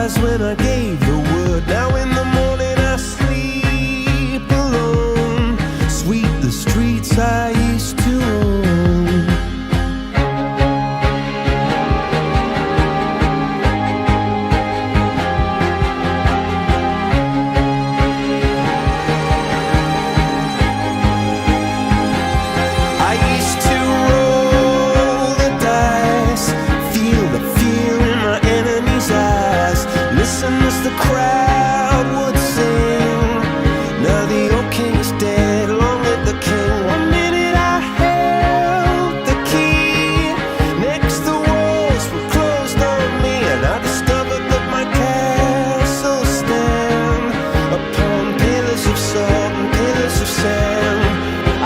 eyes when I gave the word. Now in the morning I sleep alone. Sweep the streets I used to own. I used to roll the dice, feel the fear in my enemy's eyes, listen as the crowd would sing. Now the old king is dead, long live the king. One minute I held the key, next the walls were closed on me, and I discovered that my castle stand upon pillars of salt and pillars of sand.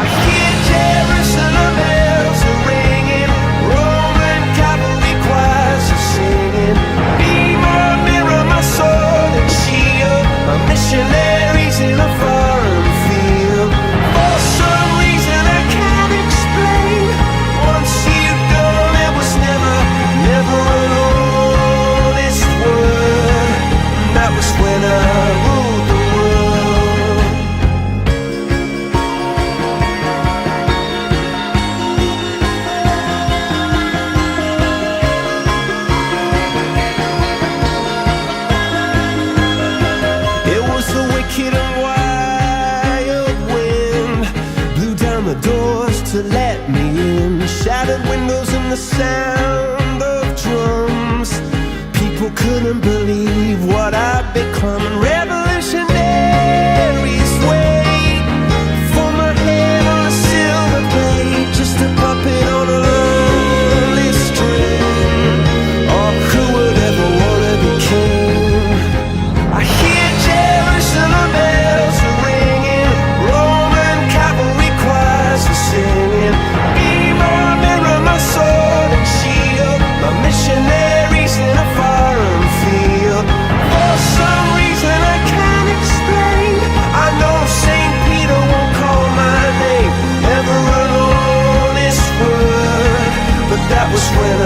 I hear Jerusalem bells are ringing, Roman cavalry choirs are singing. Be my mirror, my sword and shield, my missionaries in a foreign field. For some reason I can't explain, once you've gone there was never an honest word. And that was when I ruled the world. It was the wicked and wild wind, blew down the doors to let me in, shattered windows and the sound of drums. People couldn't believe what I'd become, and revolutionaries wait for my head on a silver plate, just a puppet on a lonely string. Oh, who would ever wanna be king? I hear Jerusalem bells are ringing, Roman cavalry choirs are singing. Be my mirror, my sword and shield, my missionaries in a foreign field. For some reason I can't explain, I know St. Peter won't call my name, never an honest word. But that was when I